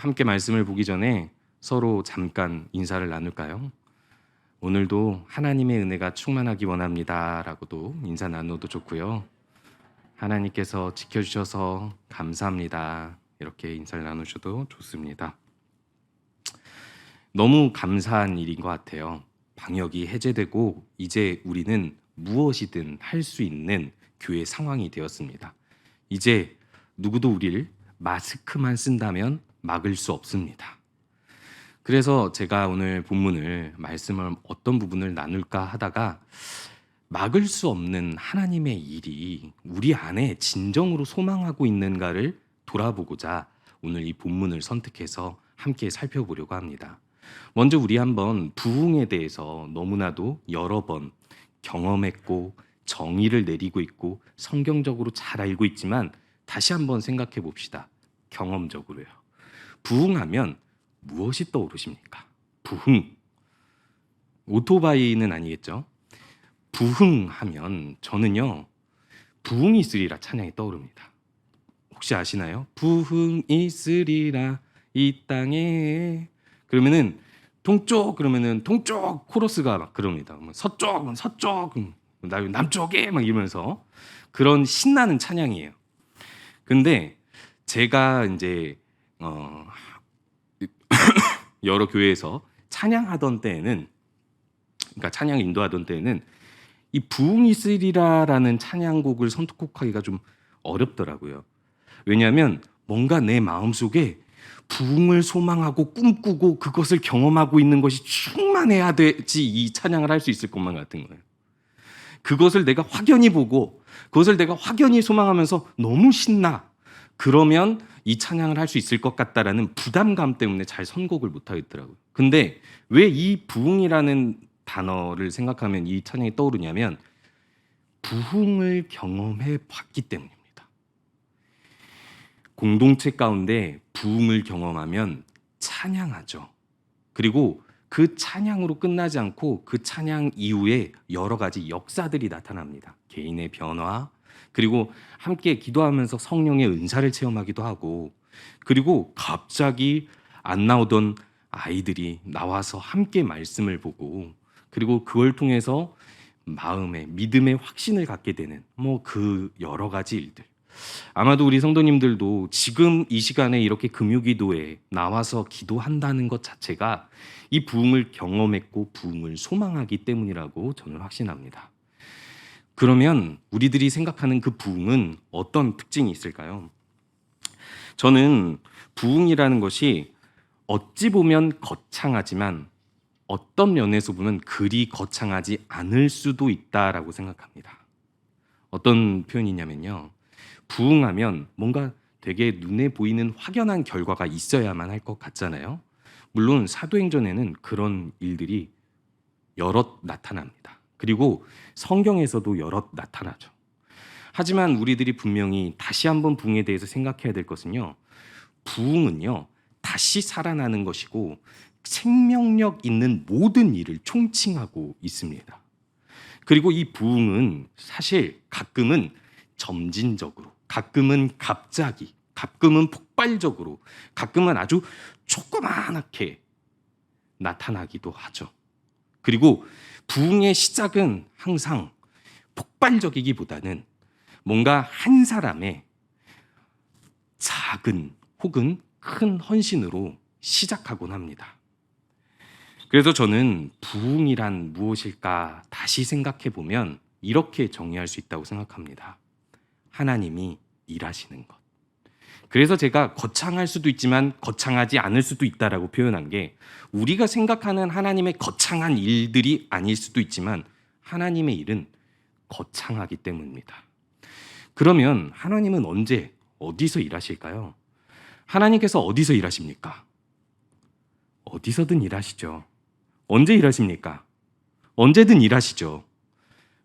함께 말씀을 보기 전에 서로 잠깐 인사를 나눌까요? 오늘도 하나님의 은혜가 충만하기 원합니다 라고도 인사 나눠도 좋고요. 하나님께서 지켜주셔서 감사합니다 이렇게 인사를 나누셔도 좋습니다. 너무 감사한 일인 것 같아요. 방역이 해제되고 이제 우리는 무엇이든 할 수 있는 교회 상황이 되었습니다. 이제 누구도 우리를 마스크만 쓴다면 막을 수 없습니다. 그래서 제가 오늘 본문을 말씀을 어떤 부분을 나눌까 하다가 막을 수 없는 하나님의 일이 우리 안에 진정으로 소망하고 있는가를 돌아보고자 오늘 이 본문을 선택해서 함께 살펴보려고 합니다. 먼저 우리 한번 부흥에 대해서 너무나도 여러 번 경험했고 정의를 내리고 있고 성경적으로 잘 알고 있지만 다시 한번 생각해 봅시다. 경험적으로요. 부흥하면 무엇이 떠오르십니까? 부흥. 오토바이는 아니겠죠? 부흥하면 저는요. 부흥이 있으리라 찬양이 떠오릅니다. 혹시 아시나요? 부흥이 있으리라 이 땅에. 그러면은 동쪽 그러면은 동쪽 코러스가 막 그럽니다. 서쪽 서쪽 남쪽에 막 이러면서 그런 신나는 찬양이에요. 근데 제가 이제 여러 교회에서 찬양하던 때에는, 그러니까 찬양 인도하던 때에는 이 부흥이 있으리라라는 찬양곡을 선곡하기가 좀 어렵더라고요. 왜냐하면 뭔가 내 마음속에 부흥을 소망하고 꿈꾸고 그것을 경험하고 있는 것이 충만해야 되지 이 찬양을 할 수 있을 것만 같은 거예요. 그것을 내가 확연히 보고 그것을 내가 확연히 소망하면서 너무 신나. 그러면 이 찬양을 할 수 있을 것 같다라는 부담감 때문에 잘 선곡을 못 하겠더라고요. 근데 왜 이 부흥이라는 단어를 생각하면 이 찬양이 떠오르냐면 부흥을 경험해 봤기 때문입니다. 공동체 가운데 부흥을 경험하면 찬양하죠. 그리고 그 찬양으로 끝나지 않고 그 찬양 이후에 여러 가지 역사들이 나타납니다. 개인의 변화, 그리고 함께 기도하면서 성령의 은사를 체험하기도 하고, 그리고 갑자기 안 나오던 아이들이 나와서 함께 말씀을 보고, 그리고 그걸 통해서 마음의 믿음의 확신을 갖게 되는 그 여러 가지 일들. 아마도 우리 성도님들도 지금 이 시간에 이렇게 금요기도에 나와서 기도한다는 것 자체가 이 부흥을 경험했고 부흥을 소망하기 때문이라고 저는 확신합니다. 그러면 우리들이 생각하는 그 부흥은 어떤 특징이 있을까요? 저는 부흥이라는 것이 어찌 보면 거창하지만 어떤 면에서 보면 그리 거창하지 않을 수도 있다라고 생각합니다. 어떤 표현이냐면요. 부흥하면 뭔가 되게 눈에 보이는 확연한 결과가 있어야만 할 것 같잖아요. 물론 사도행전에는 그런 일들이 여럿 나타납니다. 그리고 성경에서도 여럿 나타나죠. 하지만 우리들이 분명히 다시 한번 부흥에 대해서 생각해야 될 것은요. 부흥은요. 다시 살아나는 것이고 생명력 있는 모든 일을 총칭하고 있습니다. 그리고 이 부흥은 사실 가끔은 점진적으로, 가끔은 갑자기, 가끔은 폭발적으로, 가끔은 아주 조그맣게 나타나기도 하죠. 그리고 부흥의 시작은 항상 폭발적이기보다는 뭔가 한 사람의 작은 혹은 큰 헌신으로 시작하곤 합니다. 그래서 저는 부흥이란 무엇일까 다시 생각해 보면 이렇게 정의할 수 있다고 생각합니다. 하나님이 일하시는 것. 그래서 제가 거창할 수도 있지만 거창하지 않을 수도 있다라고 표현한 게 우리가 생각하는 하나님의 거창한 일들이 아닐 수도 있지만 하나님의 일은 거창하기 때문입니다. 그러면 하나님은 언제 어디서 일하실까요? 하나님께서 어디서 일하십니까? 어디서든 일하시죠. 언제 일하십니까? 언제든 일하시죠.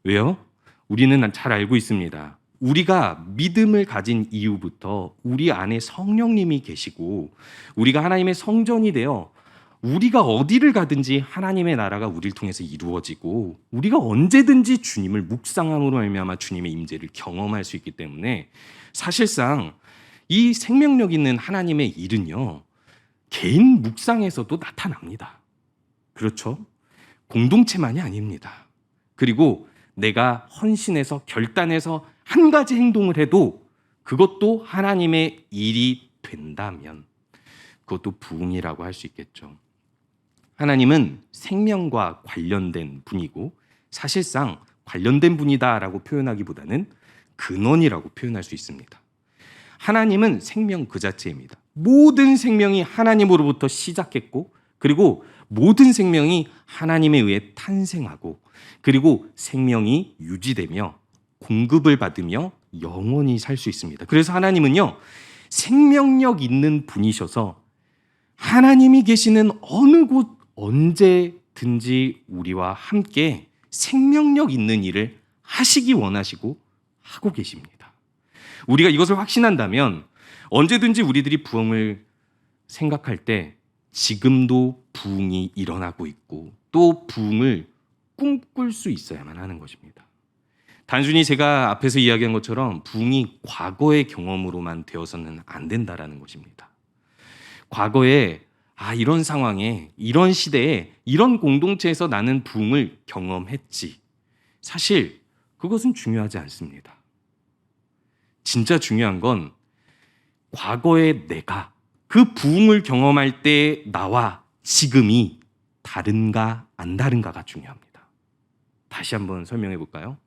왜요? 우리는 잘 알고 있습니다. 우리가 믿음을 가진 이후부터 우리 안에 성령님이 계시고 우리가 하나님의 성전이 되어 우리가 어디를 가든지 하나님의 나라가 우리를 통해서 이루어지고 우리가 언제든지 주님을 묵상함으로 말미암아 주님의 임재를 경험할 수 있기 때문에 사실상 이 생명력 있는 하나님의 일은요. 개인 묵상에서도 나타납니다. 그렇죠? 공동체만이 아닙니다. 그리고 내가 헌신해서 결단해서 한 가지 행동을 해도 그것도 하나님의 일이 된다면 그것도 부흥이라고 할 수 있겠죠. 하나님은 생명과 관련된 분이고 사실상 관련된 분이다라고 표현하기보다는 근원이라고 표현할 수 있습니다. 하나님은 생명 그 자체입니다. 모든 생명이 하나님으로부터 시작했고 그리고 모든 생명이 하나님에 의해 탄생하고 그리고 생명이 유지되며 공급을 받으며 영원히 살 수 있습니다. 그래서 하나님은요, 생명력 있는 분이셔서 하나님이 계시는 어느 곳 언제든지 우리와 함께 생명력 있는 일을 하시기 원하시고 하고 계십니다. 우리가 이것을 확신한다면 언제든지 우리들이 부흥을 생각할 때 지금도 부흥이 일어나고 있고 또 부흥을 꿈꿀 수 있어야만 하는 것입니다. 단순히 제가 앞에서 이야기한 것처럼 부흥이 과거의 경험으로만 되어서는 안 된다라는 것입니다. 과거에 이런 상황에 이런 시대에 이런 공동체에서 나는 부흥을 경험했지. 사실 그것은 중요하지 않습니다. 진짜 중요한 건 과거의 내가 그 부흥을 경험할 때 나와 지금이 다른가 안 다른가가 중요합니다. 다시 한번 설명해 볼까요?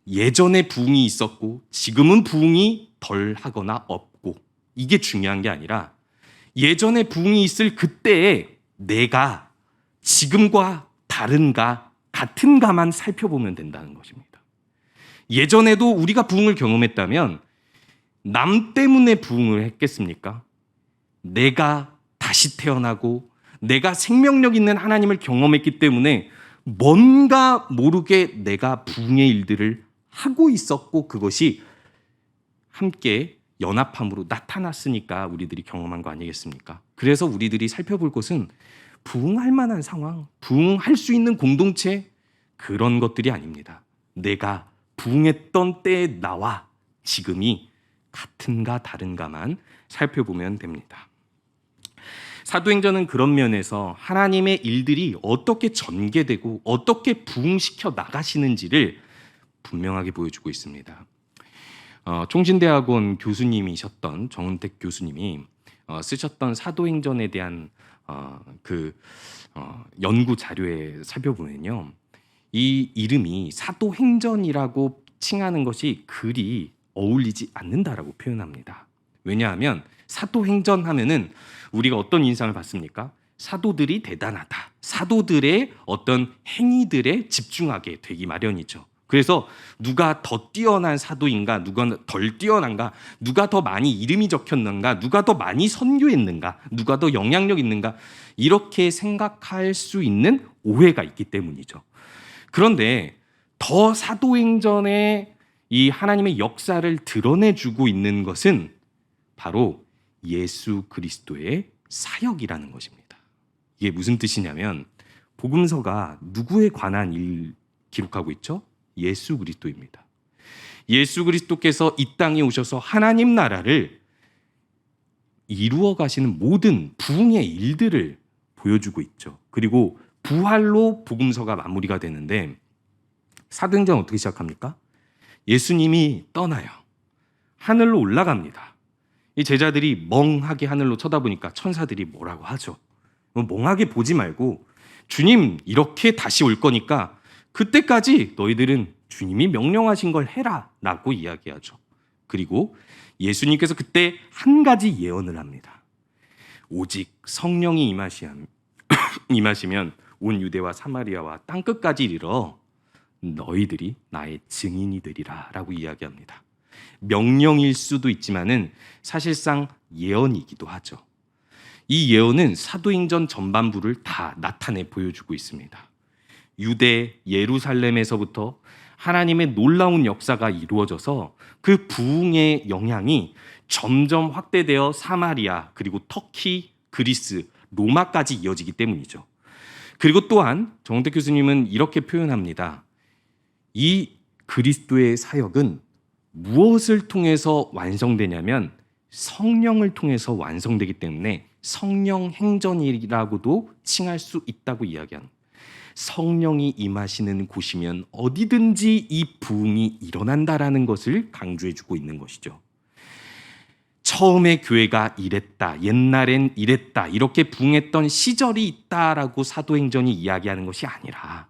예전에 부흥이 있었고 지금은 부흥이 덜 하거나 없고 이게 중요한 게 아니라 예전에 부흥이 있을 그때에 내가 지금과 다른가 같은가만 살펴보면 된다는 것입니다. 예전에도 우리가 부흥을 경험했다면 남 때문에 부흥을 했겠습니까? 내가 다시 태어나고 내가 생명력 있는 하나님을 경험했기 때문에 뭔가 모르게 내가 부흥의 일들을 하고 있었고 그것이 함께 연합함으로 나타났으니까 우리들이 경험한 거 아니겠습니까? 그래서 우리들이 살펴볼 것은 부흥할 만한 상황, 부흥할 수 있는 공동체 그런 것들이 아닙니다. 내가 부흥했던 때의 나와 지금이 같은가 다른가만 살펴보면 됩니다. 사도행전은 그런 면에서 하나님의 일들이 어떻게 전개되고 어떻게 부흥시켜 나가시는지를 분명하게 보여주고 있습니다. 총신대학원 교수님이셨던 정은택 교수님이 쓰셨던 사도행전에 대한 연구 자료에 살펴보면요, 이 이름이 사도행전이라고 칭하는 것이 그리 어울리지 않는다라고 표현합니다. 왜냐하면 사도행전 하면은 우리가 어떤 인상을 받습니까? 사도들이 대단하다. 사도들의 어떤 행위들에 집중하게 되기 마련이죠. 그래서 누가 더 뛰어난 사도인가, 누가 덜 뛰어난가, 누가 더 많이 이름이 적혔는가, 누가 더 많이 선교했는가, 누가 더 영향력 있는가 이렇게 생각할 수 있는 오해가 있기 때문이죠. 그런데 더 사도행전에 이 하나님의 역사를 드러내주고 있는 것은 바로 예수 그리스도의 사역이라는 것입니다. 이게 무슨 뜻이냐면 복음서가 누구에 관한 일 기록하고 있죠? 예수 그리스도입니다. 예수 그리스도께서 이 땅에 오셔서 하나님 나라를 이루어 가시는 모든 부흥의 일들을 보여주고 있죠. 그리고 부활로 복음서가 마무리가 되는데 사도행전 어떻게 시작합니까? 예수님이 떠나요. 하늘로 올라갑니다. 이 제자들이 멍하게 하늘로 쳐다보니까 천사들이 뭐라고 하죠. 멍하게 보지 말고 주님 이렇게 다시 올 거니까 그때까지 너희들은 주님이 명령하신 걸 해라 라고 이야기하죠. 그리고 예수님께서 그때 한 가지 예언을 합니다. 오직 성령이 임하시면 온 유대와 사마리아와 땅끝까지 이르러 너희들이 나의 증인이 되리라 라고 이야기합니다. 명령일 수도 있지만은 사실상 예언이기도 하죠. 이 예언은 사도행전 전반부를 다 나타내 보여주고 있습니다. 유대 예루살렘에서부터 하나님의 놀라운 역사가 이루어져서 그 부흥의 영향이 점점 확대되어 사마리아 그리고 터키, 그리스, 로마까지 이어지기 때문이죠. 그리고 또한 정은택 교수님은 이렇게 표현합니다. 이 그리스도의 사역은 무엇을 통해서 완성되냐면 성령을 통해서 완성되기 때문에 성령 행전이라고도 칭할 수 있다고 이야기한, 성령이 임하시는 곳이면 어디든지 이 부흥이 일어난다라는 것을 강조해주고 있는 것이죠. 처음에 교회가 이랬다, 옛날엔 이랬다, 이렇게 부흥했던 시절이 있다라고 사도행전이 이야기하는 것이 아니라,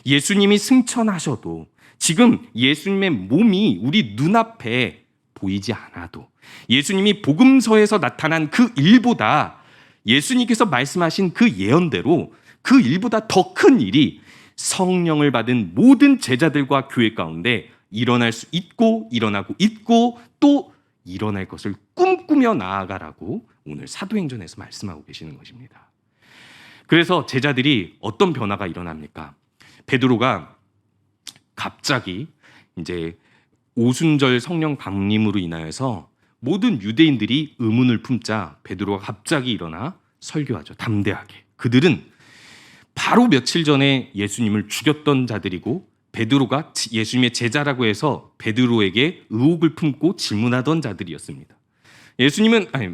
예수님이 승천하셔도 지금 예수님의 몸이 우리 눈앞에 보이지 않아도, 예수님이 복음서에서 나타난 그 일보다, 예수님께서 말씀하신 그 예언대로 그 일보다 더 큰 일이 성령을 받은 모든 제자들과 교회 가운데 일어날 수 있고, 일어나고 있고, 또 일어날 것을 꿈꾸며 나아가라고 오늘 사도행전에서 말씀하고 계시는 것입니다. 그래서 제자들이 어떤 변화가 일어납니까? 베드로가 갑자기 이제 오순절 성령 강림으로 인하여서 모든 유대인들이 의문을 품자 베드로가 갑자기 일어나 설교하죠. 담대하게. 그들은 바로 며칠 전에 예수님을 죽였던 자들이고, 베드로가 예수님의 제자라고 해서 베드로에게 의혹을 품고 질문하던 자들이었습니다.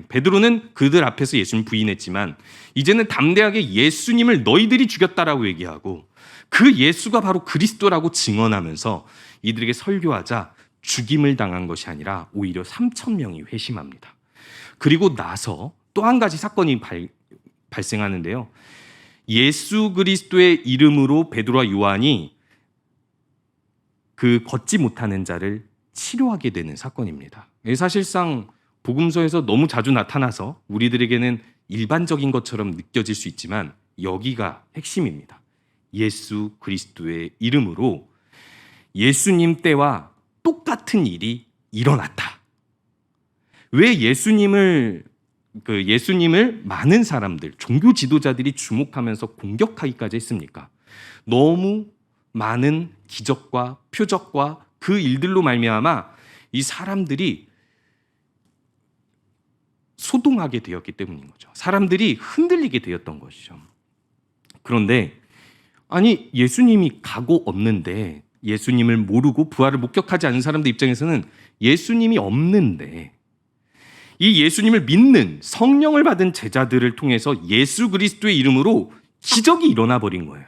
베드로는 그들 앞에서 예수님 부인했지만 이제는 담대하게 예수님을 너희들이 죽였다라고 얘기하고, 그 예수가 바로 그리스도라고 증언하면서 이들에게 설교하자 죽임을 당한 것이 아니라 오히려 3,000명이 회심합니다. 그리고 나서 또 한 가지 사건이 발생하는데요. 예수 그리스도의 이름으로 베드로와 요한이 그 걷지 못하는 자를 치료하게 되는 사건입니다. 사실상 복음서에서 너무 자주 나타나서 우리들에게는 일반적인 것처럼 느껴질 수 있지만 여기가 핵심입니다. 예수 그리스도의 이름으로 예수님 때와 똑같은 일이 일어났다. 왜 예수님을 많은 사람들, 종교 지도자들이 주목하면서 공격하기까지 했습니까? 너무 많은 기적과 표적과 그 일들로 말미암아 이 사람들이 소동하게 되었기 때문인 거죠. 사람들이 흔들리게 되었던 것이죠. 그런데 아니, 예수님이 가고 없는데, 예수님을 모르고 부활을 목격하지 않은 사람들 입장에서는 예수님이 없는데, 이 예수님을 믿는 성령을 받은 제자들을 통해서 예수 그리스도의 이름으로 기적이 일어나 버린 거예요.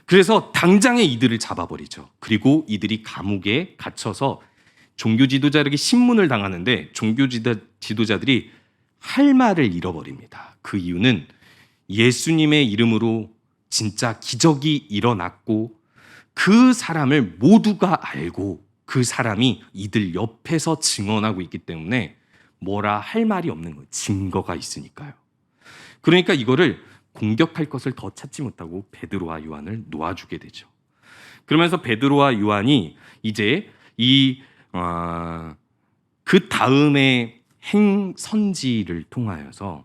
그래서 당장에 이들을 잡아버리죠. 그리고 이들이 감옥에 갇혀서 종교 지도자에게 신문을 당하는데, 종교 지도자들이 할 말을 잃어버립니다. 그 이유는 예수님의 이름으로 진짜 기적이 일어났고 그 사람을 모두가 알고 그 사람이 이들 옆에서 증언하고 있기 때문에 뭐라 할 말이 없는 거예요. 증거가 있으니까요. 그러니까 이거를 공격할 것을 더 찾지 못하고 베드로와 요한을 놓아주게 되죠. 그러면서 베드로와 요한이 이제 그 다음에 행선지를 통하여서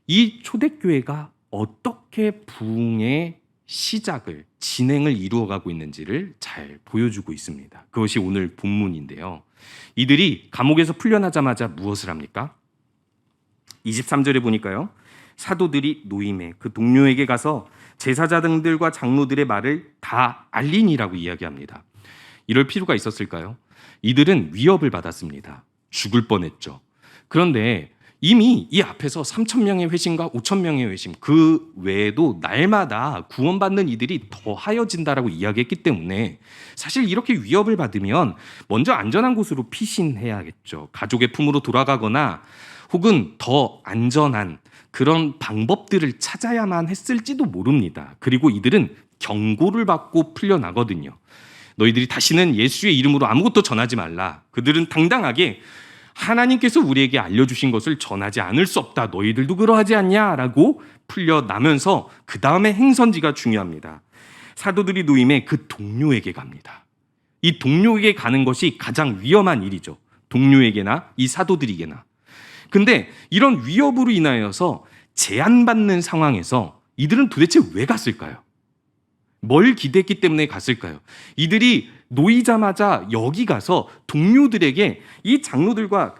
이 초대교회가 어떻게 부흥의 시작을, 진행을 이루어가고 있는지를 잘 보여주고 있습니다. 그것이 오늘 본문인데요. 이들이 감옥에서 풀려나자마자 무엇을 합니까? 23절에 보니까요. 사도들이 노임에 그 동료에게 가서 제사장들과 장로들의 말을 다 알리니라고 이야기합니다. 이럴 필요가 있었을까요? 이들은 위협을 받았습니다. 죽을 뻔했죠. 그런데 이미 이 앞에서 3,000명의 회심과 5,000명의 회심, 그 외에도 날마다 구원받는 이들이 더하여진다라고 이야기했기 때문에 사실 이렇게 위협을 받으면 먼저 안전한 곳으로 피신해야겠죠. 가족의 품으로 돌아가거나 혹은 더 안전한 그런 방법들을 찾아야만 했을지도 모릅니다. 그리고 이들은 경고를 받고 풀려나거든요. 너희들이 다시는 예수의 이름으로 아무것도 전하지 말라. 그들은 당당하게 하나님께서 우리에게 알려주신 것을 전하지 않을 수 없다. 너희들도 그러하지 않냐라고 풀려나면서 그 다음에 행선지가 중요합니다. 사도들이 노임에 그 동료에게 갑니다. 이 동료에게 가는 것이 가장 위험한 일이죠. 동료에게나 이 사도들에게나. 근데 이런 위협으로 인하여서 제한받는 상황에서 이들은 도대체 왜 갔을까요? 뭘 기대했기 때문에 갔을까요? 이들이 놓이자마자 여기 가서 동료들에게 이 장로들과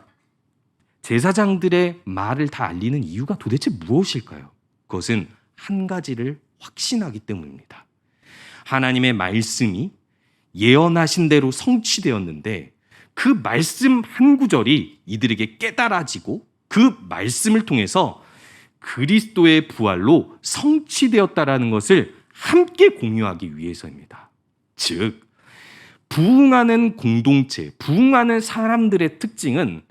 제사장들의 말을 다 알리는 이유가 도대체 무엇일까요? 그것은 한 가지를 확신하기 때문입니다. 하나님의 말씀이 예언하신 대로 성취되었는데 그 말씀 한 구절이 이들에게 깨달아지고 그 말씀을 통해서 그리스도의 부활로 성취되었다라는 것을 함께 공유하기 위해서입니다. 즉, 부흥하는 공동체, 부흥하는 사람들의 특징은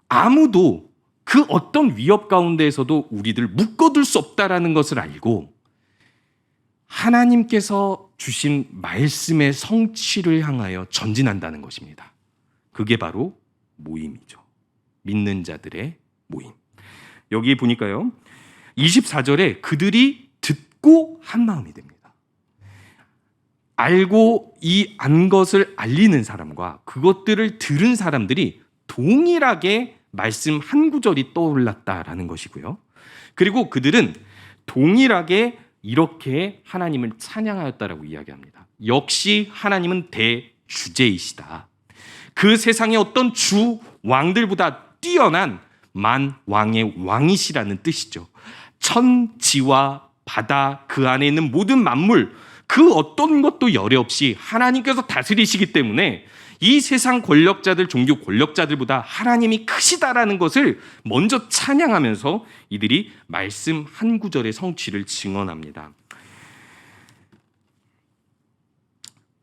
아무도 그 어떤 위협 가운데에서도 우리들 묶어둘 수 없다라는 것을 알고 하나님께서 주신 말씀의 성취를 향하여 전진한다는 것입니다. 그게 바로 모임이죠. 믿는 자들의 모임. 여기 보니까요, 24절에 그들이 듣고 한 마음이 됩니다. 알고 이 안 것을 알리는 사람과 그것들을 들은 사람들이 동일하게 말씀 한 구절이 떠올랐다라는 것이고요. 그리고 그들은 동일하게 이렇게 하나님을 찬양하였다라고 이야기합니다. 역시 하나님은 대주제이시다. 그 세상의 어떤 주 왕들보다 뛰어난 만왕의 왕이시라는 뜻이죠. 천지와 바다 그 안에 있는 모든 만물, 그 어떤 것도 열애 없이 하나님께서 다스리시기 때문에 이 세상 권력자들, 종교 권력자들보다 하나님이 크시다라는 것을 먼저 찬양하면서 이들이 말씀 한 구절의 성취를 증언합니다.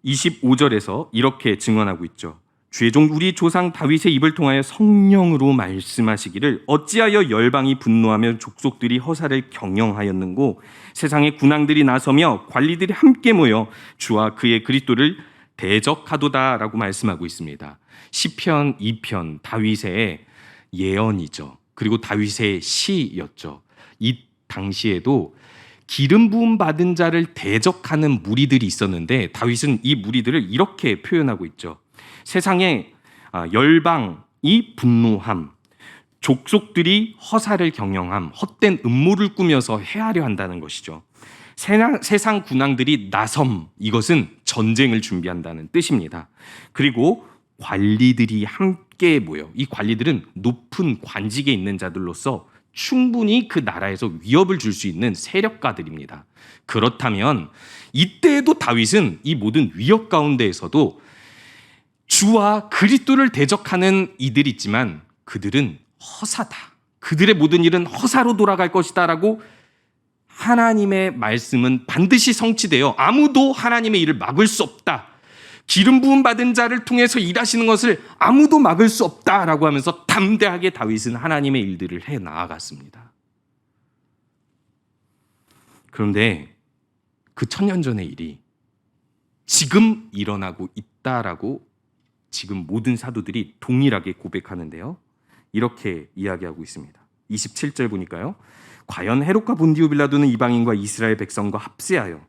25절에서 이렇게 증언하고 있죠. 주의 종 우리 조상 다윗의 입을 통하여 성령으로 말씀하시기를 어찌하여 열방이 분노하며 족속들이 허사를 경영하였는고 세상의 군왕들이 나서며 관리들이 함께 모여 주와 그의 그리스도를 대적하도다라고 말씀하고 있습니다. 시편 2편 다윗의 예언이죠. 그리고 다윗의 시였죠. 이 당시에도 기름 부음 받은 자를 대적하는 무리들이 있었는데 다윗은 이 무리들을 이렇게 표현하고 있죠. 세상의 열방이 분노함, 족속들이 허사를 경영함, 헛된 음모를 꾸며서 해하려 한다는 것이죠. 세상 군왕들이 나섬, 이것은 전쟁을 준비한다는 뜻입니다. 그리고 관리들이 함께 모여, 이 관리들은 높은 관직에 있는 자들로서 충분히 그 나라에서 위협을 줄 수 있는 세력가들입니다. 그렇다면 이때에도 다윗은 이 모든 위협 가운데에서도 주와 그리스도를 대적하는 이들이 있지만 그들은 허사다. 그들의 모든 일은 허사로 돌아갈 것이다 라고 하나님의 말씀은 반드시 성취되어 아무도 하나님의 일을 막을 수 없다. 기름 부음 받은 자를 통해서 일하시는 것을 아무도 막을 수 없다라고 하면서 담대하게 다윗은 하나님의 일들을 해 나아갔습니다. 그런데 그 천년 전의 일이 지금 일어나고 있다라고 지금 모든 사도들이 동일하게 고백하는데요. 이렇게 이야기하고 있습니다. 27절 보니까요. 과연 헤롯과 본디오 빌라도는 이방인과 이스라엘 백성과 합세하여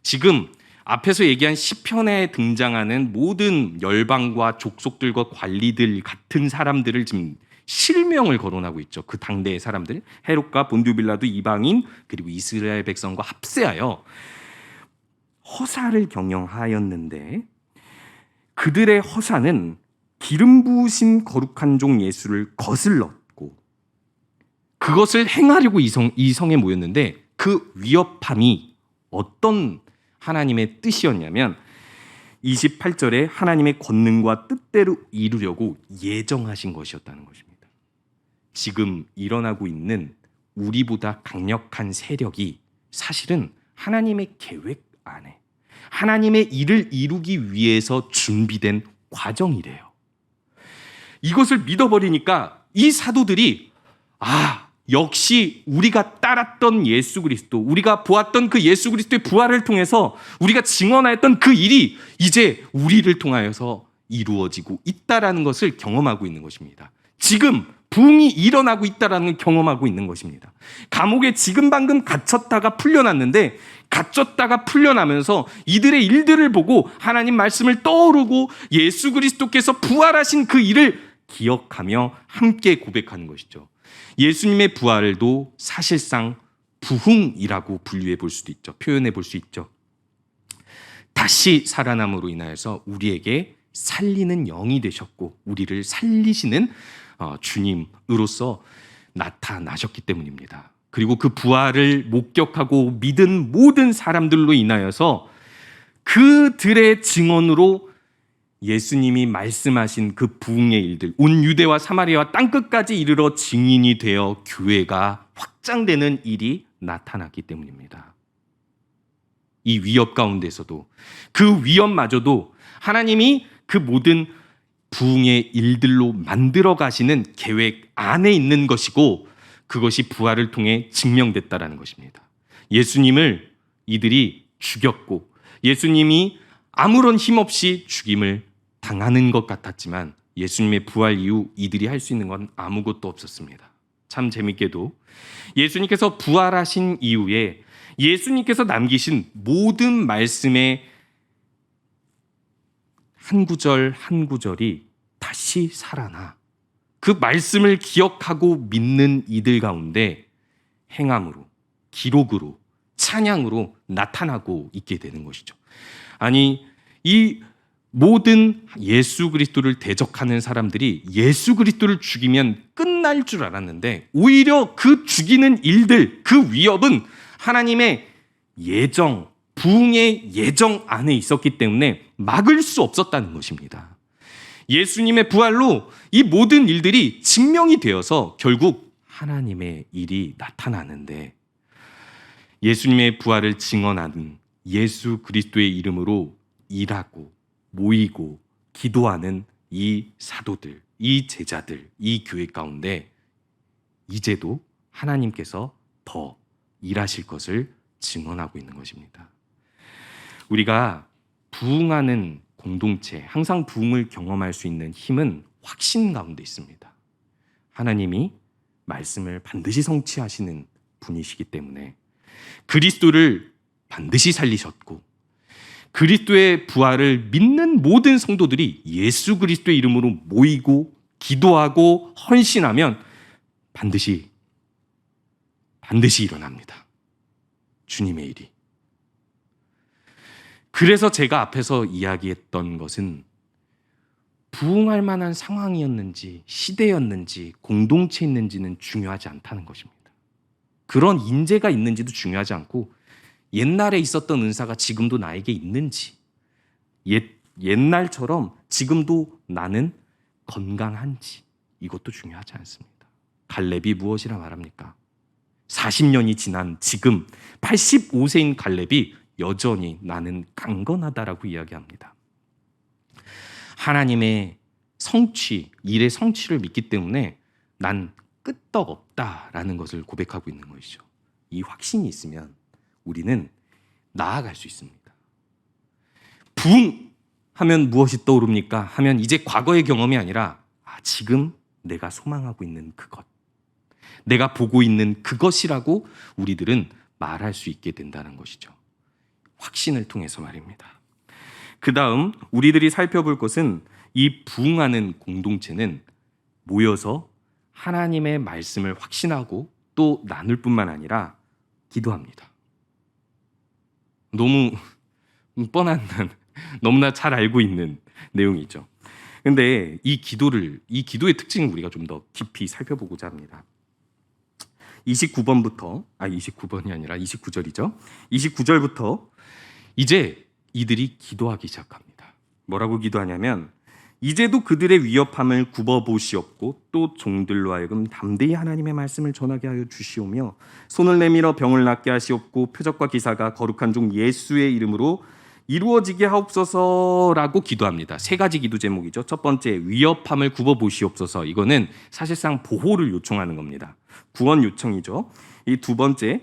지금 앞에서 얘기한 시편에 등장하는 모든 열방과 족속들과 관리들 같은 사람들을 지금 실명을 거론하고 있죠. 그 당대의 사람들, 헤롯과 본디오 빌라도 이방인 그리고 이스라엘 백성과 합세하여 허사를 경영하였는데 그들의 허사는 기름 부으신 거룩한 종 예수를 거슬렀고 그것을 행하려고 이 성에 모였는데 그 위협함이 어떤 하나님의 뜻이었냐면 28절에 하나님의 권능과 뜻대로 이루려고 예정하신 것이었다는 것입니다. 지금 일어나고 있는 우리보다 강력한 세력이 사실은 하나님의 계획 안에 하나님의 일을 이루기 위해서 준비된 과정이래요. 이것을 믿어버리니까 이 사도들이 역시 우리가 따랐던 예수 그리스도, 우리가 보았던 그 예수 그리스도의 부활을 통해서 우리가 증언하였던 그 일이 이제 우리를 통하여서 이루어지고 있다라는 것을 경험하고 있는 것입니다. 지금 부흥이 일어나고 있다라는 걸 경험하고 있는 것입니다. 감옥에 지금 방금 갇혔다가 풀려났는데 갇혔다가 풀려나면서 이들의 일들을 보고 하나님 말씀을 떠오르고 예수 그리스도께서 부활하신 그 일을 기억하며 함께 고백하는 것이죠. 예수님의 부활도 사실상 부흥이라고 분류해 볼 수도 있죠. 표현해 볼 수 있죠. 다시 살아남으로 인하여서 우리에게 살리는 영이 되셨고 우리를 살리시는 주님으로서 나타나셨기 때문입니다. 그리고 그 부활을 목격하고 믿은 모든 사람들로 인하여서 그들의 증언으로 예수님이 말씀하신 그 부흥의 일들, 온 유대와 사마리아와 땅끝까지 이르러 증인이 되어 교회가 확장되는 일이 나타났기 때문입니다. 이 위협 가운데서도, 그 위협마저도 하나님이 그 모든 부흥의 일들로 만들어 가시는 계획 안에 있는 것이고, 그것이 부활을 통해 증명됐다라는 것입니다. 예수님을 이들이 죽였고, 예수님이 아무런 힘없이 죽임을 당하는 것 같았지만, 예수님의 부활 이후 이들이 할 수 있는 건 아무것도 없었습니다. 참 재밌게도 예수님께서 부활하신 이후에 예수님께서 남기신 모든 말씀의 한 구절 한 구절이 다시 살아나 그 말씀을 기억하고 믿는 이들 가운데 행함으로, 기록으로, 찬양으로 나타나고 있게 되는 것이죠. 아니, 이 모든 예수 그리스도를 대적하는 사람들이 예수 그리스도를 죽이면 끝날 줄 알았는데, 오히려 그 죽이는 일들, 그 위협은 하나님의 예정, 부흥의 예정 안에 있었기 때문에 막을 수 없었다는 것입니다. 예수님의 부활로 이 모든 일들이 증명이 되어서 결국 하나님의 일이 나타나는데, 예수님의 부활을 증언하는 예수 그리스도의 이름으로 일하고 모이고 기도하는 이 사도들, 이 제자들, 이 교회 가운데 이제도 하나님께서 더 일하실 것을 증언하고 있는 것입니다. 우리가 부흥하는 공동체, 항상 부흥을 경험할 수 있는 힘은 확신 가운데 있습니다. 하나님이 말씀을 반드시 성취하시는 분이시기 때문에 그리스도를 반드시 살리셨고, 그리스도의 부활을 믿는 모든 성도들이 예수 그리스도의 이름으로 모이고 기도하고 헌신하면 반드시 일어납니다. 주님의 일이. 그래서 제가 앞에서 이야기했던 것은 부흥할 만한 상황이었는지 시대였는지 공동체였는지는 중요하지 않다는 것입니다. 그런 인재가 있는지도 중요하지 않고, 옛날에 있었던 은사가 지금도 나에게 있는지, 옛날처럼 지금도 나는 건강한지, 이것도 중요하지 않습니다. 갈렙이 무엇이라 말합니까? 40년이 지난 지금 85세인 갈렙이 여전히 나는 강건하다라고 이야기합니다. 하나님의 성취, 일의 성취를 믿기 때문에 난 끄떡없다라는 것을 고백하고 있는 것이죠. 이 확신이 있으면 우리는 나아갈 수 있습니다. 부흥하면 무엇이 떠오릅니까? 하면 이제 과거의 경험이 아니라 지금 내가 소망하고 있는 그것, 내가 보고 있는 그것이라고 우리들은 말할 수 있게 된다는 것이죠. 확신을 통해서 말입니다. 그 다음 우리들이 살펴볼 것은, 이 부흥하는 공동체는 모여서 하나님의 말씀을 확신하고 또 나눌 뿐만 아니라 기도합니다. 너무 뻔한, 너무나 잘 알고 있는 내용이죠. 근데 이 기도의 특징을 우리가 좀 더 깊이 살펴보고자 합니다. 29번이 아니라 29절이죠. 29절부터 이제 이들이 기도하기 시작합니다. 뭐라고 기도하냐면, 이제도 그들의 위협함을 굽어보시옵고 또 종들로 하여금 담대히 하나님의 말씀을 전하게 하여 주시오며 손을 내밀어 병을 낫게 하시옵고 표적과 기사가 거룩한 종 예수의 이름으로 이루어지게 하옵소서라고 기도합니다. 세 가지 기도 제목이죠. 첫 번째, 위협함을 굽어보시옵소서. 이거는 사실상 보호를 요청하는 겁니다. 구원 요청이죠. 이 두 번째,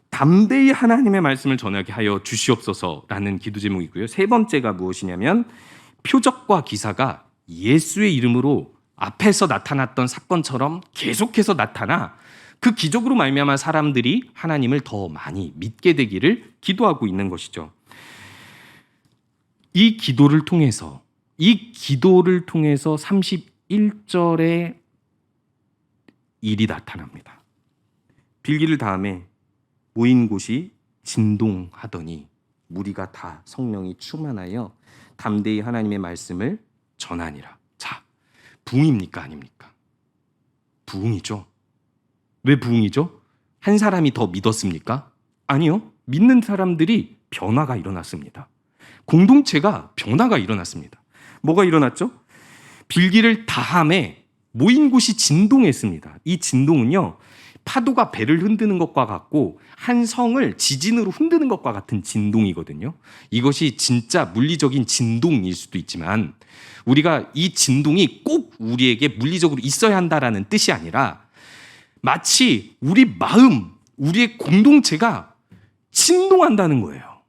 담대히 하나님의 말씀을 전하게 하여 주시옵소서라는 기도 제목이고요. 세 번째가 무엇이냐면, 표적과 기사가 예수의 이름으로 앞에서 나타났던 사건처럼 계속해서 나타나 그 기적으로 말미암아 사람들이 하나님을 더 많이 믿게 되기를 기도하고 있는 것이죠. 이 기도를 통해서 31절에 일이 나타납니다. 빌기를 다음에 모인 곳이 진동하더니 무리가 다 성령이 충만하여 담대히 하나님의 말씀을 전하니라. 자, 부흥입니까? 아닙니까? 부흥이죠. 왜 부흥이죠? 한 사람이 더 믿었습니까? 아니요. 믿는 사람들이 변화가 일어났습니다. 공동체가 변화가 일어났습니다. 뭐가 일어났죠? 빌기를 다함에 모인 곳이 진동했습니다. 이 진동은요, 파도가 배를 흔드는 것과 같고 한 성을 지진으로 흔드는 것과 같은 진동이거든요. 이것이 진짜 물리적인 진동일 수도 있지만 우리가 이 진동이 꼭 우리에게 물리적으로 있어야 한다라는 뜻이 아니라 마치 우리 마음, 우리의 공동체가 진동한다는 거예요.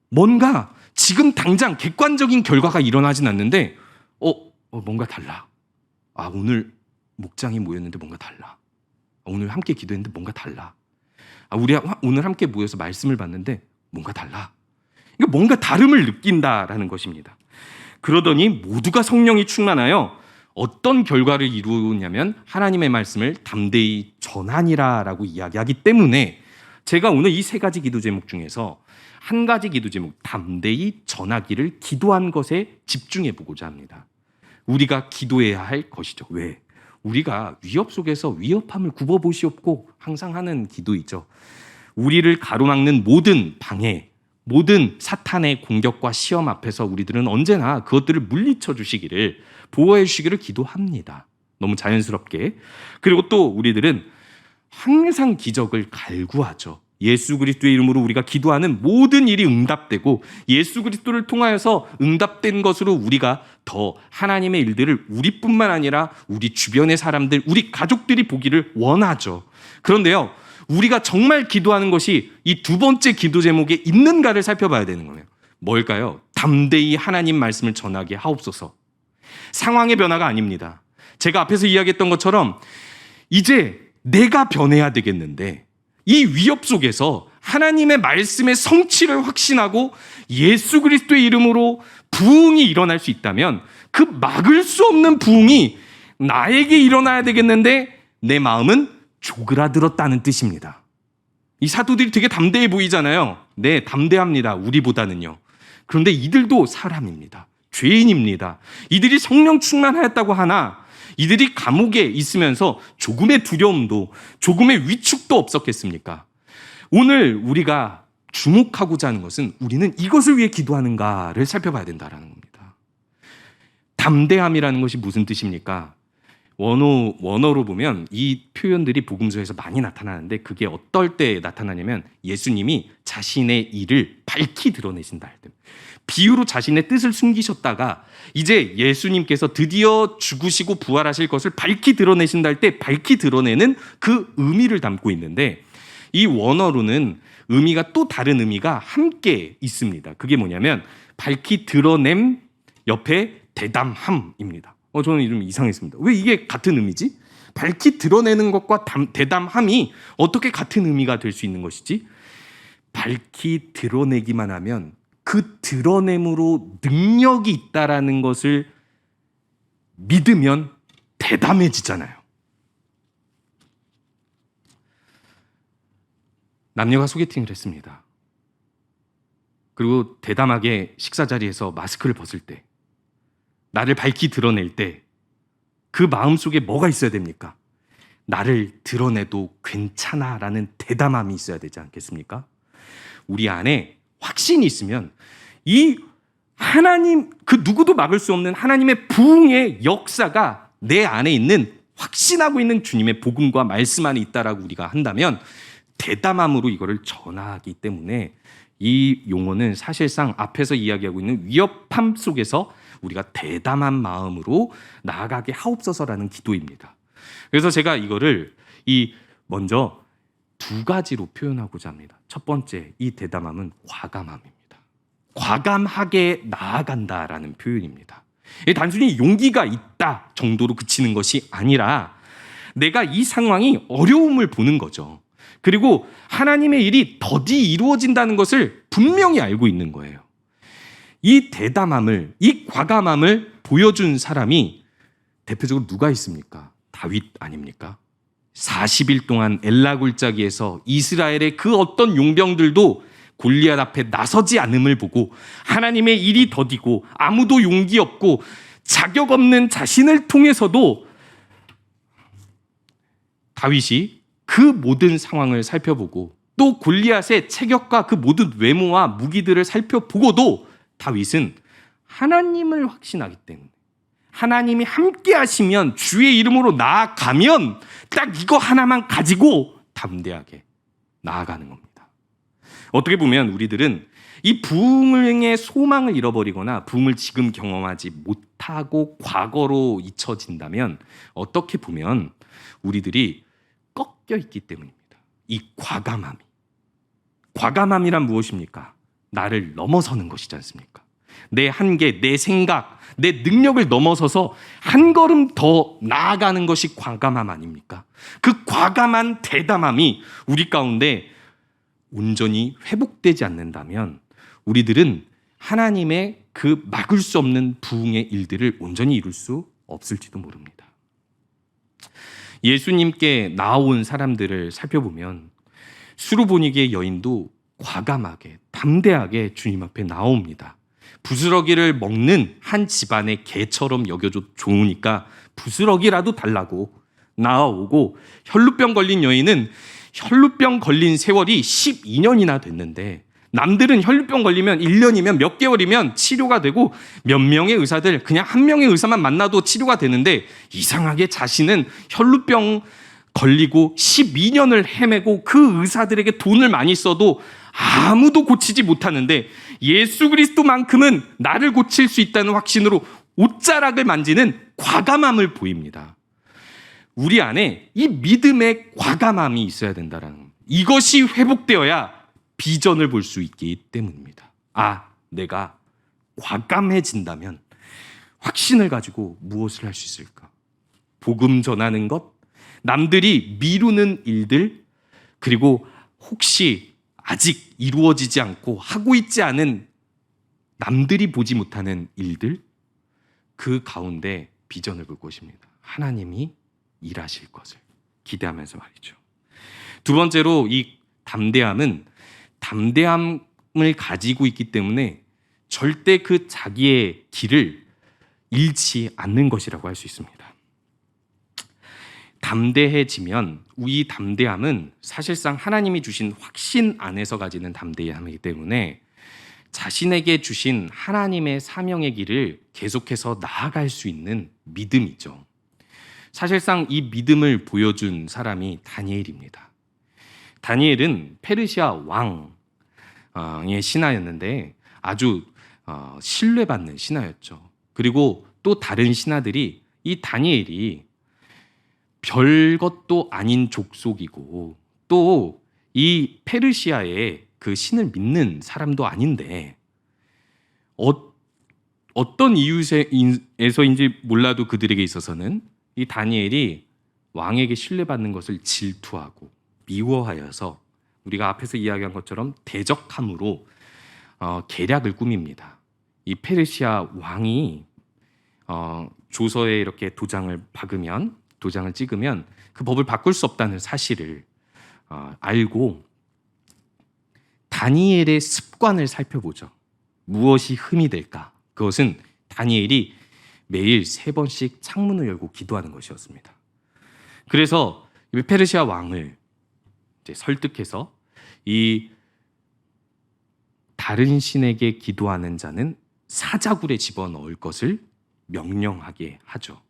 뭔가 지금 당장 객관적인 결과가 일어나진 않는데 뭔가 달라. 오늘 목장이 모였는데 뭔가 달라. 오늘 함께 기도했는데 뭔가 달라. 우리 오늘 함께 모여서 말씀을 받는데 뭔가 달라. 이거 뭔가 다름을 느낀다라는 것입니다. 그러더니 모두가 성령이 충만하여 어떤 결과를 이루냐면 하나님의 말씀을 담대히 전하니라라고 이야기하기 때문에 제가 오늘 이 세 가지 기도 제목 중에서 한 가지 기도 제목, 담대히 전하기를 기도한 것에 집중해 보고자 합니다. 우리가 기도해야 할 것이죠. 왜? 우리가 위협 속에서 위협함을 굽어보시옵고 항상 하는 기도이죠. 우리를 가로막는 모든 방해, 모든 사탄의 공격과 시험 앞에서 우리들은 언제나 그것들을 물리쳐 주시기를, 보호해 주시기를 기도합니다. 너무 자연스럽게. 그리고 또 우리들은 항상 기적을 갈구하죠. 예수 그리스도의 이름으로 우리가 기도하는 모든 일이 응답되고 예수 그리스도를 통하여서 응답된 것으로 우리가 더 하나님의 일들을 우리뿐만 아니라 우리 주변의 사람들, 우리 가족들이 보기를 원하죠. 그런데요, 우리가 정말 기도하는 것이 이 두 번째 기도 제목에 있는가를 살펴봐야 되는 거예요. 뭘까요? 담대히 하나님 말씀을 전하게 하옵소서. 상황의 변화가 아닙니다. 제가 앞에서 이야기했던 것처럼 이제 내가 변해야 되겠는데 이 위협 속에서 하나님의 말씀의 성취를 확신하고 예수 그리스도의 이름으로 부흥이 일어날 수 있다면 그 막을 수 없는 부흥이 나에게 일어나야 되겠는데 내 마음은 조그라들었다는 뜻입니다. 이 사도들이 되게 담대해 보이잖아요. 네, 담대합니다. 우리보다는요. 그런데 이들도 사람입니다. 죄인입니다. 이들이 성령 충만하였다고 하나 이들이 감옥에 있으면서 조금의 두려움도 조금의 위축도 없었겠습니까? 오늘 우리가 주목하고자 하는 것은 우리는 이것을 위해 기도하는가를 살펴봐야 된다는 겁니다. 담대함이라는 것이 무슨 뜻입니까? 원어로 보면 이 표현들이 복음서에서 많이 나타나는데 그게 어떨 때 나타나냐면 예수님이 자신의 일을 밝히 드러내신다 할 때, 비유로 자신의 뜻을 숨기셨다가 이제 예수님께서 드디어 죽으시고 부활하실 것을 밝히 드러내신다 할 때 밝히 드러내는 그 의미를 담고 있는데 이 원어로는 의미가 또 다른 의미가 함께 있습니다. 그게 뭐냐면 밝히 드러냄 옆에 대담함입니다. 저는 좀 이상했습니다. 왜 이게 같은 의미지? 밝히 드러내는 것과 대담함이 어떻게 같은 의미가 될 수 있는 것이지? 밝히 드러내기만 하면 그 드러냄으로 능력이 있다라는 것을 믿으면 대담해지잖아요. 남녀가 소개팅을 했습니다. 그리고 대담하게 식사 자리에서 마스크를 벗을 때, 나를 밝히 드러낼 때 그 마음속에 뭐가 있어야 됩니까? 나를 드러내도 괜찮아라는 대담함이 있어야 되지 않겠습니까? 우리 안에 확신이 있으면 이 하나님, 그 누구도 막을 수 없는 하나님의 부흥의 역사가 내 안에 있는, 확신하고 있는 주님의 복음과 말씀 안에 있다라고 우리가 한다면 대담함으로 이거를 전하기 때문에 이 용어는 사실상 앞에서 이야기하고 있는 위협함 속에서 우리가 대담한 마음으로 나아가게 하옵소서라는 기도입니다. 그래서 제가 이거를 먼저 두 가지로 표현하고자 합니다. 첫 번째, 이 대담함은 과감함입니다. 과감하게 나아간다라는 표현입니다. 단순히 용기가 있다 정도로 그치는 것이 아니라 내가 이 상황이 어려움을 보는 거죠. 그리고 하나님의 일이 더디 이루어진다는 것을 분명히 알고 있는 거예요. 이 대담함을, 이 과감함을 보여준 사람이 대표적으로 누가 있습니까? 다윗 아닙니까? 40일 동안 엘라 골짜기에서 이스라엘의 그 어떤 용병들도 골리앗 앞에 나서지 않음을 보고 하나님의 일이 더디고 아무도 용기 없고 자격 없는 자신을 통해서도 다윗이 그 모든 상황을 살펴보고 또 골리앗의 체격과 그 모든 외모와 무기들을 살펴보고도 다윗은 하나님을 확신하기 때문에, 하나님이 함께 하시면, 주의 이름으로 나아가면 딱 이거 하나만 가지고 담대하게 나아가는 겁니다. 어떻게 보면 우리들은 이 부흥의 소망을 잃어버리거나 부흥을 지금 경험하지 못하고 과거로 잊혀진다면, 어떻게 보면 우리들이 꺾여 있기 때문입니다. 이 과감함이란 무엇입니까? 나를 넘어서는 것이지 않습니까? 내 한계, 내 생각, 내 능력을 넘어서서 한 걸음 더 나아가는 것이 과감함 아닙니까? 그 과감한 대담함이 우리 가운데 온전히 회복되지 않는다면 우리들은 하나님의 그 막을 수 없는 부흥의 일들을 온전히 이룰 수 없을지도 모릅니다. 예수님께 나아온 사람들을 살펴보면 수르보니게의 여인도 과감하게, 담대하게 주님 앞에 나옵니다. 부스러기를 먹는 한 집안의 개처럼 여겨줘 좋으니까 부스러기라도 달라고 나아오고, 혈루병 걸린 여인은 혈루병 걸린 세월이 12년이나 됐는데, 남들은 혈루병 걸리면 1년이면 몇 개월이면 치료가 되고 몇 명의 의사들, 그냥 한 명의 의사만 만나도 치료가 되는데, 이상하게 자신은 혈루병 걸리고 12년을 헤매고 그 의사들에게 돈을 많이 써도 아무도 고치지 못하는데, 예수 그리스도만큼은 나를 고칠 수 있다는 확신으로 옷자락을 만지는 과감함을 보입니다. 우리 안에 이 믿음의 과감함이 있어야 된다는 겁니다. 이것이 회복되어야 비전을 볼 수 있기 때문입니다. 내가 과감해진다면 확신을 가지고 무엇을 할 수 있을까? 복음 전하는 것, 남들이 미루는 일들, 그리고 혹시 아직 이루어지지 않고 하고 있지 않은 남들이 보지 못하는 일들, 그 가운데 비전을 볼 것입니다. 하나님이 일하실 것을 기대하면서 말이죠. 두 번째로, 이 담대함을 가지고 있기 때문에 절대 그 자기의 길을 잃지 않는 것이라고 할 수 있습니다. 담대해지면, 이 담대함은 사실상 하나님이 주신 확신 안에서 가지는 담대함이기 때문에 자신에게 주신 하나님의 사명의 길을 계속해서 나아갈 수 있는 믿음이죠. 사실상 이 믿음을 보여준 사람이 다니엘입니다. 다니엘은 페르시아 왕의 신하였는데 아주 신뢰받는 신하였죠. 그리고 또 다른 신하들이 이 다니엘이 별것도 아닌 족속이고 또 이 페르시아의 그 신을 믿는 사람도 아닌데 어떤 이유에서인지 몰라도 그들에게 있어서는 이 다니엘이 왕에게 신뢰받는 것을 질투하고 미워하여서 우리가 앞에서 이야기한 것처럼 대적함으로 계략을 꾸밉니다. 이 페르시아 왕이 조서에 이렇게 도장을 찍으면 그 법을 바꿀 수 없다는 사실을 알고 다니엘의 습관을 살펴보죠. 무엇이 흠이 될까? 그것은 다니엘이 매일 3번씩 창문을 열고 기도하는 것이었습니다. 그래서 페르시아 왕을 이제 설득해서 이 다른 신에게 기도하는 자는 사자굴에 집어넣을 것을 명령하게 하죠.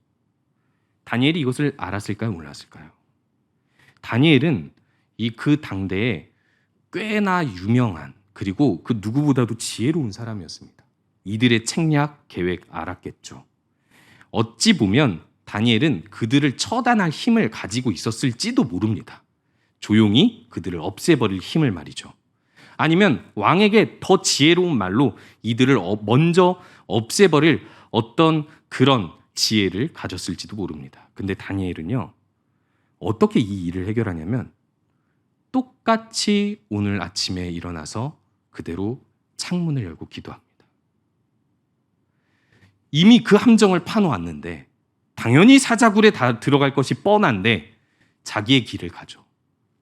다니엘이 이것을 알았을까요? 몰랐을까요? 다니엘은 그 당대에 꽤나 유명한, 그리고 그 누구보다도 지혜로운 사람이었습니다. 이들의 책략, 계획 알았겠죠. 어찌 보면 다니엘은 그들을 처단할 힘을 가지고 있었을지도 모릅니다. 조용히 그들을 없애버릴 힘을 말이죠. 아니면 왕에게 더 지혜로운 말로 이들을 먼저 없애버릴 어떤 그런 지혜를 가졌을지도 모릅니다. 근데 다니엘은요, 어떻게 이 일을 해결하냐면 똑같이 오늘 아침에 일어나서 그대로 창문을 열고 기도합니다. 이미 그 함정을 파놓았는데, 당연히 사자굴에 다 들어갈 것이 뻔한데 자기의 길을 가죠.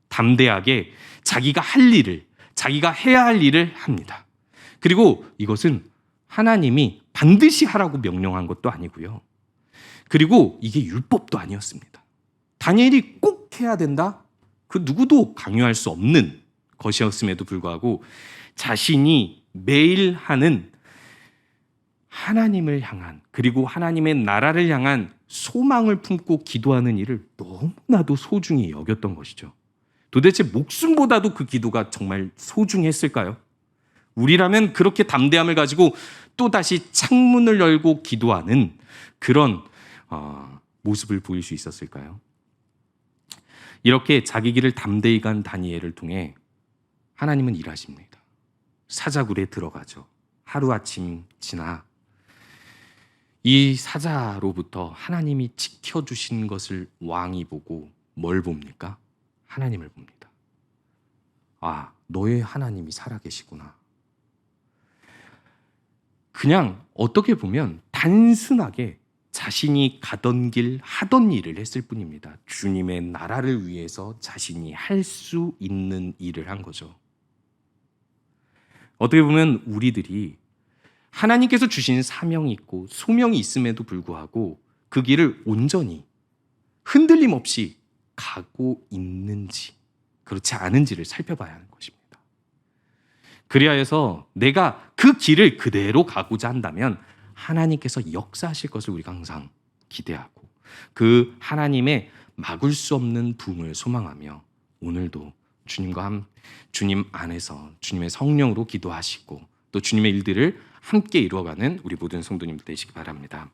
담대하게 자기가 할 일을, 자기가 해야 할 일을 합니다. 그리고 이것은 하나님이 반드시 하라고 명령한 것도 아니고요. 그리고 이게 율법도 아니었습니다. 다니엘이 꼭 해야 된다? 그 누구도 강요할 수 없는 것이었음에도 불구하고 자신이 매일 하는 하나님을 향한, 그리고 하나님의 나라를 향한 소망을 품고 기도하는 일을 너무나도 소중히 여겼던 것이죠. 도대체 목숨보다도 그 기도가 정말 소중했을까요? 우리라면 그렇게 담대함을 가지고 또다시 창문을 열고 기도하는 그런 모습을 보일 수 있었을까요? 이렇게 자기 길을 담대히 간 다니엘을 통해 하나님은 일하십니다. 사자굴에 들어가죠. 하루아침 지나 이 사자로부터 하나님이 지켜주신 것을 왕이 보고 뭘 봅니까? 하나님을 봅니다. 아, 너의 하나님이 살아계시구나. 그냥 어떻게 보면 단순하게 자신이 가던 길, 하던 일을 했을 뿐입니다. 주님의 나라를 위해서 자신이 할 수 있는 일을 한 거죠. 어떻게 보면 우리들이 하나님께서 주신 사명이 있고 소명이 있음에도 불구하고 그 길을 온전히 흔들림 없이 가고 있는지 그렇지 않은지를 살펴봐야 하는 것입니다. 그리하여서 내가 그 길을 그대로 가고자 한다면 하나님께서 역사하실 것을 우리가 항상 기대하고 그 하나님의 막을 수 없는 부흥을 소망하며 오늘도 주님 안에서 주님의 성령으로 기도하시고 또 주님의 일들을 함께 이루어가는 우리 모든 성도님들 되시기 바랍니다.